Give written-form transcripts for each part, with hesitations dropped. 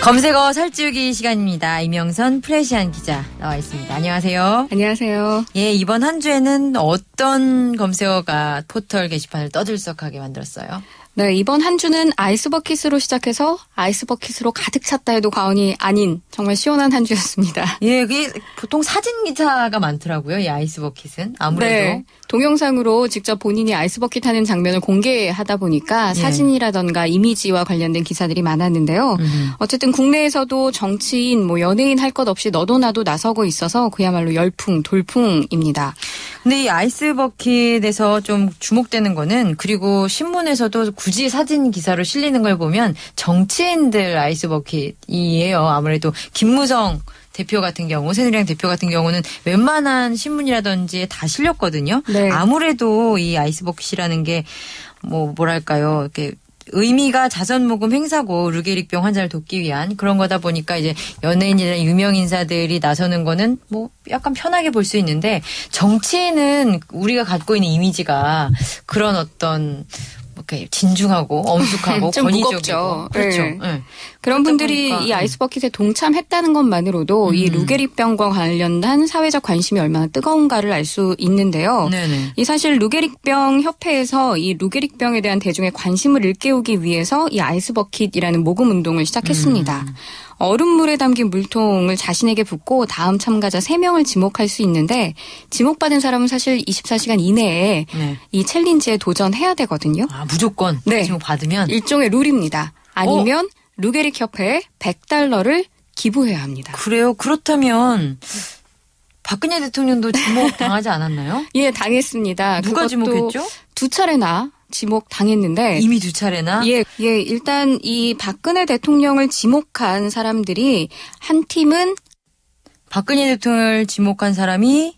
검색어 살찌우기 시간입니다. 이명선 프레시안 기자 나와 있습니다. 안녕하세요. 안녕하세요. 예, 이번 한 주에는 어떤 검색어가 포털 게시판을 떠들썩하게 만들었어요? 네, 이번 한 주는 아이스버킷으로 시작해서 아이스버킷으로 가득 찼다 해도 과언이 아닌 정말 시원한 한 주였습니다. 예, 그게 보통 사진 기사가 많더라고요. 이 아이스버킷은 아무래도. 네, 동영상으로 직접 본인이 아이스버킷 하는 장면을 공개하다 보니까 사진이라던가 이미지와 관련된 기사들이 많았는데요. 어쨌든 국내에서도 정치인, 연예인 할 것 없이 너도 나도 나서고 있어서 그야말로 열풍, 돌풍입니다. 근데 이 아이스버킷에서 좀 주목되는 거는 그리고 신문에서도 굳이 사진 기사로 실리는 걸 보면 정치인들 아이스버킷이에요. 아무래도 김무성 대표 같은 경우, 새누리당 대표 같은 경우는 웬만한 신문이라든지 다 실렸거든요. 네. 아무래도 이 아이스버킷이라는 게 뭐랄까요, 이렇게 의미가 자선모금 행사고 루게릭병 환자를 돕기 위한 그런 거다 보니까 이제 연예인이나 유명 인사들이 나서는 거는 약간 편하게 볼 수 있는데 정치인은 우리가 갖고 있는 이미지가 그런 어떤 이렇게 진중하고 엄숙하고 좀 권위적이고 무겁죠. 그렇죠. 네. 네. 그런 분들이 보니까, 이 아이스버킷에 동참했다는 것만으로도 이 루게릭병과 관련된 사회적 관심이 얼마나 뜨거운가를 알 수 있는데요. 네네. 이 사실 루게릭병 협회에서 이 루게릭병에 대한 대중의 관심을 일깨우기 위해서 이 아이스버킷이라는 모금 운동을 시작했습니다. 얼음물에 담긴 물통을 자신에게 붓고 다음 참가자 3명을 지목할 수 있는데 지목받은 사람은 사실 24시간 이내에 이 챌린지에 도전해야 되거든요. 아, 무조건 네. 지목 받으면 일종의 룰입니다. 아니면 루게릭 협회에 $100를 기부해야 합니다. 그래요? 그렇다면 박근혜 대통령도 지목 당하지 않았나요? 예, 당했습니다. 누가 지목했죠? 2차례나 지목 당했는데 이미 2차례나? 예, 일단 이 박근혜 대통령을 지목한 사람들이 한 팀은 박근혜 대통령을 지목한 사람이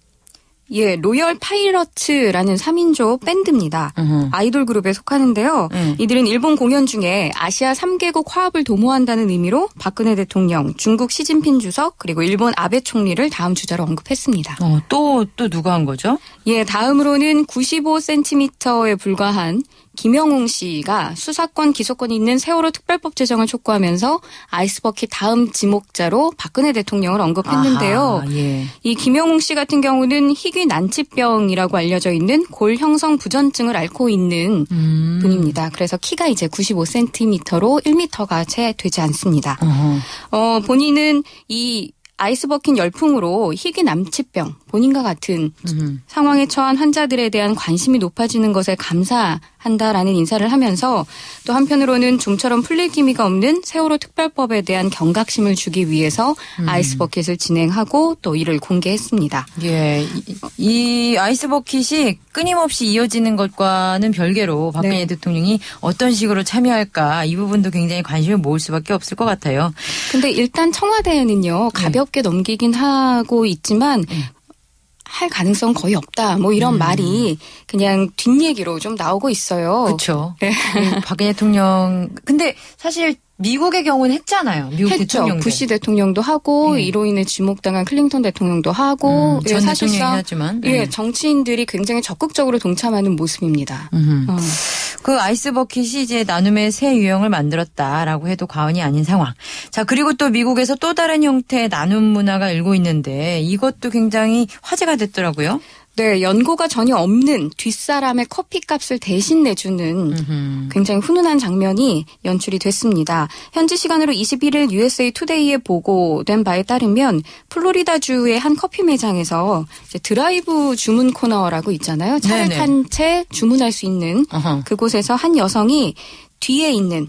로열 파이러츠라는 3인조 밴드입니다. 아이돌 그룹에 속하는데요. 이들은 일본 공연 중에 아시아 3개국 화합을 도모한다는 의미로 박근혜 대통령, 중국 시진핑 주석, 그리고 일본 아베 총리를 다음 주자로 언급했습니다. 또 누가 한 거죠? 예, 다음으로는 95cm에 불과한 김영웅 씨가 수사권, 기소권이 있는 세월호 특별법 제정을 촉구하면서 아이스버킷 다음 지목자로 박근혜 대통령을 언급했는데요. 아하, 예. 이 김영웅 씨 같은 경우는 희귀 난치병이라고 알려져 있는 골 형성 부전증을 앓고 있는 분입니다. 그래서 키가 이제 95cm로 1m가 채 되지 않습니다. 본인은 이 아이스버킷 열풍으로 희귀 난치병, 본인과 같은 상황에 처한 환자들에 대한 관심이 높아지는 것에 감사한다라는 인사를 하면서 또 한편으로는 좀처럼 풀릴 기미가 없는 세월호 특별법에 대한 경각심을 주기 위해서 아이스버킷을 진행하고 또 이를 공개했습니다. 예, 이 아이스버킷이 끊임없이 이어지는 것과는 별개로 박근혜 대통령이 어떤 식으로 참여할까 이 부분도 굉장히 관심을 모을 수밖에 없을 것 같아요. 근데 일단 청와대에는요, 가볍게 넘기긴 하고 있지만 할 가능성 거의 없다. 이런 말이 그냥 뒷얘기로 좀 나오고 있어요. 그렇죠. 박근혜 대통령 근데 사실 미국의 경우는 했잖아요. 미국 했죠. 대통령도. 부시 대통령도 하고 이로 인해 지목당한 클린턴 대통령도 하고 전 사실상 대통령이 하지만 정치인들이 굉장히 적극적으로 동참하는 모습입니다. 그 아이스버킷이 이제 나눔의 새 유형을 만들었다라고 해도 과언이 아닌 상황. 자, 그리고 또 미국에서 또 다른 형태의 나눔 문화가 일고 있는데 이것도 굉장히 화제가 됐더라고요. 네, 연고가 전혀 없는 뒷사람의 커피값을 대신 내주는 굉장히 훈훈한 장면이 연출이 됐습니다. 현지 시간으로 21일 USA 투데이에 보고된 바에 따르면 플로리다주의 한 커피 매장에서 이제 드라이브 주문 코너라고 있잖아요. 차를 탄 채 주문할 수 있는 그곳에서 한 여성이 뒤에 있는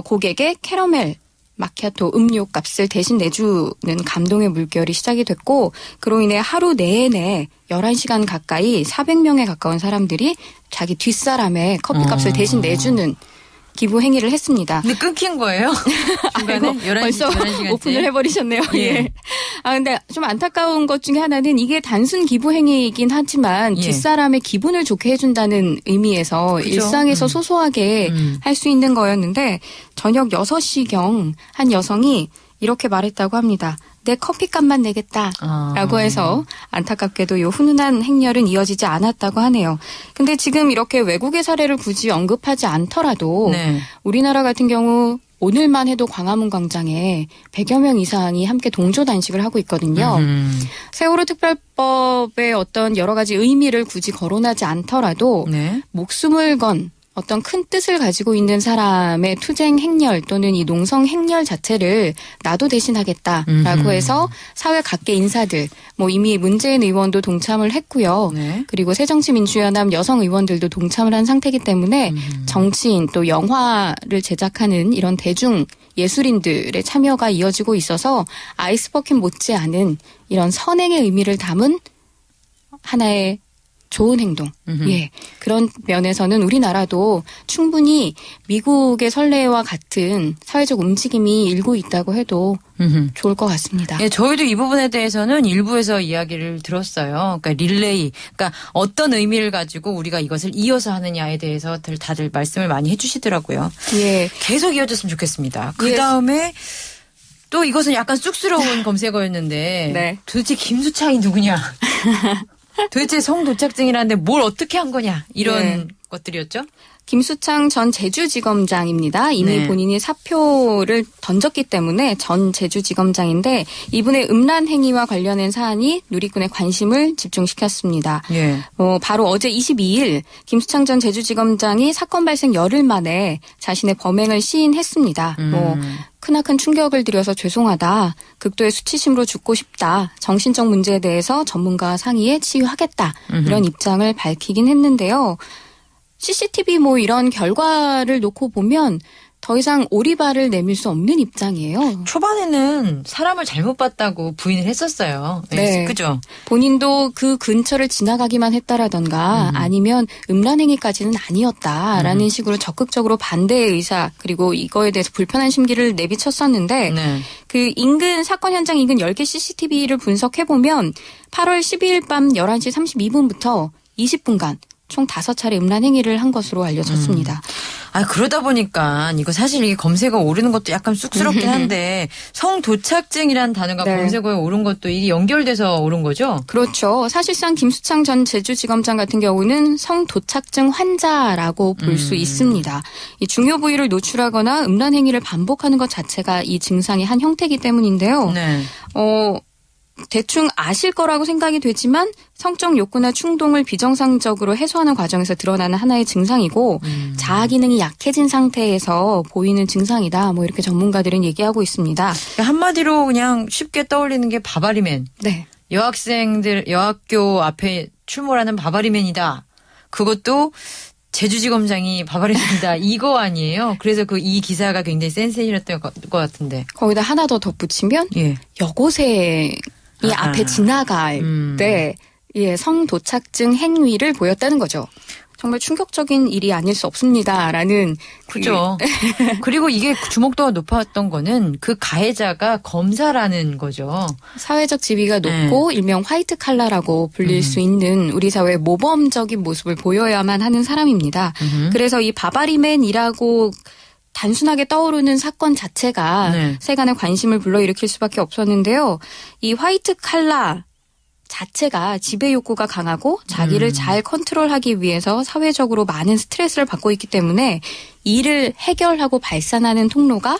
고객의 캐러멜 마키아토 음료 값을 대신 내주는 감동의 물결이 시작이 됐고 그로 인해 하루 내내 11시간 가까이 400명에 가까운 사람들이 자기 뒷사람의 커피값을 대신 내주는 기부 행위를 했습니다. 근데 끊긴 거예요? 중간에? 11시, 벌써 11시간째? 오픈을 해버리셨네요. 예. 근데 좀 안타까운 것 중에 하나는 이게 단순 기부 행위이긴 하지만 뒷사람의 기분을 좋게 해준다는 의미에서 그죠? 일상에서 소소하게 할 수 있는 거였는데 저녁 6시경 한 여성이 이렇게 말했다고 합니다. 내 커피값만 내겠다라고 해서 안타깝게도 이 훈훈한 행렬은 이어지지 않았다고 하네요. 근데 지금 이렇게 외국의 사례를 굳이 언급하지 않더라도 우리나라 같은 경우 오늘만 해도 광화문 광장에 100여 명 이상이 함께 동조 단식을 하고 있거든요. 세월호 특별법의 어떤 여러 가지 의미를 굳이 거론하지 않더라도 네. 목숨을 건 어떤 큰 뜻을 가지고 있는 사람의 투쟁 행렬 또는 이 농성 행렬 자체를 나도 대신하겠다라고 해서 사회 각계 인사들, 뭐 이미 문재인 의원도 동참을 했고요. 네. 그리고 새정치민주연합 여성 의원들도 동참을 한 상태이기 때문에 정치인 또 영화를 제작하는 이런 대중 예술인들의 참여가 이어지고 있어서 아이스버킷 못지않은 이런 선행의 의미를 담은 하나의 좋은 행동. 예. 그런 면에서는 우리나라도 충분히 미국의 선례와 같은 사회적 움직임이 일고 있다고 해도 좋을 것 같습니다. 예, 저희도 이 부분에 대해서는 일부에서 이야기를 들었어요. 그러니까 릴레이. 그러니까 어떤 의미를 가지고 우리가 이것을 이어서 하느냐에 대해서 다들 말씀을 많이 해주시더라고요. 예. 계속 이어졌으면 좋겠습니다. 그 다음에 또 이것은 약간 쑥스러운 검색어였는데 네. 도대체 김수창이 누구냐. 도대체 성도착증이라는데 뭘 어떻게 한 거냐 이런 것들이었죠. 김수창 전 제주지검장입니다. 이미 네. 본인이 사표를 던졌기 때문에 전 제주지검장인데 이분의 음란 행위와 관련된 사안이 누리꾼의 관심을 집중시켰습니다. 예. 바로 어제 22일 김수창 전 제주지검장이 사건 발생 열흘 만에 자신의 범행을 시인했습니다. 크나큰 충격을 드려서 죄송하다. 극도의 수치심으로 죽고 싶다. 정신적 문제에 대해서 전문가와 상의해 치유하겠다. 이런 입장을 밝히긴 했는데요. CCTV 뭐 이런 결과를 놓고 보면 더 이상 오리발을 내밀 수 없는 입장이에요. 초반에는 사람을 잘못 봤다고 부인을 했었어요. 네. 그죠? 본인도 그 근처를 지나가기만 했다라던가 아니면 음란 행위까지는 아니었다라는 식으로 적극적으로 반대의 의사 그리고 이거에 대해서 불편한 심기를 내비쳤었는데 네. 그 사건 현장 인근 10개 CCTV를 분석해보면 8월 12일 밤 11시 32분부터 20분간 총 5차례 음란 행위를 한 것으로 알려졌습니다. 그러다 보니까 이거 사실 이게 검색어 오르는 것도 약간 쑥스럽긴 한데 성도착증이라는 단어가 네. 검색어에 오른 것도 이게 연결돼서 오른 거죠? 그렇죠. 사실상 김수창 전 제주지검장 같은 경우는 성도착증 환자라고 볼 수 있습니다. 이 중요 부위를 노출하거나 음란 행위를 반복하는 것 자체가 이 증상의 한 형태이기 때문인데요. 네. 대충 아실 거라고 생각이 되지만 성적 욕구나 충동을 비정상적으로 해소하는 과정에서 드러나는 하나의 증상이고 자아 기능이 약해진 상태에서 보이는 증상이다. 뭐 이렇게 전문가들은 얘기하고 있습니다. 한마디로 그냥 쉽게 떠올리는 게 바바리맨. 네. 여학교 앞에 출몰하는 바바리맨이다. 그것도 제주지검장이 바바리맨이다. 이거 아니에요? 그래서 이 기사가 굉장히 센세이션했던 것 같은데. 거기다 하나 더 덧붙이면 여고생이 앞에 지나갈 때 성도착증 행위를 보였다는 거죠. 정말 충격적인 일이 아닐 수 없습니다라는. 그죠. 그리고 이게 주목도가 높았던 거는 그 가해자가 검사라는 거죠. 사회적 지위가 높고 일명 화이트 칼라라고 불릴 수 있는 우리 사회의 모범적인 모습을 보여야만 하는 사람입니다. 그래서 이 바바리맨이라고 단순하게 떠오르는 사건 자체가 세간의 관심을 불러일으킬 수밖에 없었는데요. 이 화이트 칼라 자체가 지배 욕구가 강하고 자기를 잘 컨트롤하기 위해서 사회적으로 많은 스트레스를 받고 있기 때문에 이를 해결하고 발산하는 통로가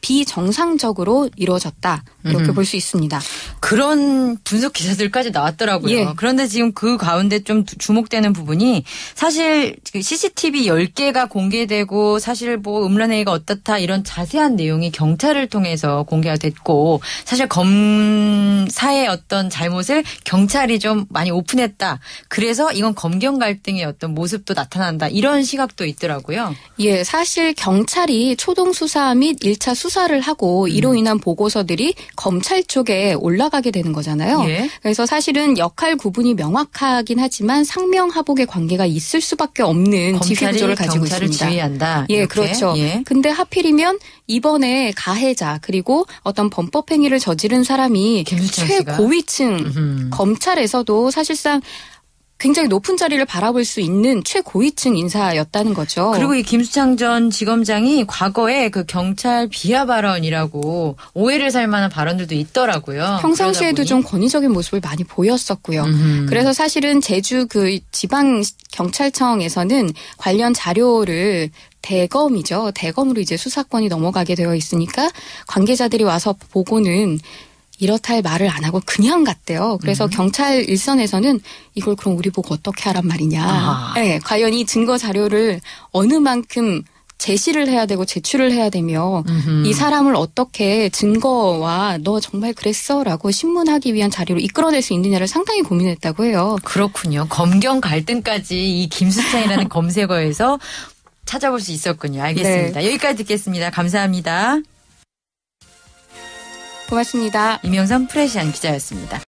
비정상적으로 이루어졌다. 이렇게 볼 수 있습니다. 그런 분석 기사들까지 나왔더라고요. 그런데 지금 그 가운데 좀 주목되는 부분이 사실 CCTV 10개가 공개되고 사실 뭐 음란행위가 어떻다 이런 자세한 내용이 경찰을 통해서 공개가 됐고 사실 검사의 어떤 잘못을 경찰이 좀 많이 오픈했다. 그래서 이건 검경 갈등의 어떤 모습도 나타난다. 이런 시각도 있더라고요. 예, 사실 경찰이 초동 수사 및 1차 수사를 하고 이로 인한 보고서들이 검찰 쪽에 올라가게 되는 거잖아요. 그래서 사실은 역할 구분이 명확하긴 하지만 상명하복의 관계가 있을 수밖에 없는 지휘 구조를 가지고 경찰을 있습니다. 지휘한다. 예, 그렇죠. 근데 하필이면 이번에 가해자 그리고 어떤 범법 행위를 저지른 사람이 최고위층 검찰에서도 사실상 굉장히 높은 자리를 바라볼 수 있는 최고위층 인사였다는 거죠. 그리고 이 김수창 전 지검장이 과거에 그 경찰 비하 발언이라고 오해를 살 만한 발언들도 있더라고요. 평상시에도 좀 권위적인 모습을 많이 보였었고요. 그래서 사실은 제주 그 지방 경찰청에서는 관련 자료를 대검이죠. 대검으로 이제 수사권이 넘어가게 되어 있으니까 관계자들이 와서 보고는 이렇다 할 말을 안 하고 그냥 갔대요. 그래서 경찰 일선에서는 이걸 그럼 우리 보고 어떻게 하란 말이냐. 네, 과연 이 증거 자료를 어느 만큼 제시를 해야 되고 제출을 해야 되며 이 사람을 어떻게 증거와 너 정말 그랬어라고 신문하기 위한 자료로 이끌어낼 수 있느냐를 상당히 고민했다고 해요. 그렇군요. 검경 갈등까지 이 김수찬이라는 검색어에서 찾아볼 수 있었군요. 알겠습니다. 네. 여기까지 듣겠습니다. 감사합니다. 고맙습니다. 이명선 프레시안 기자였습니다.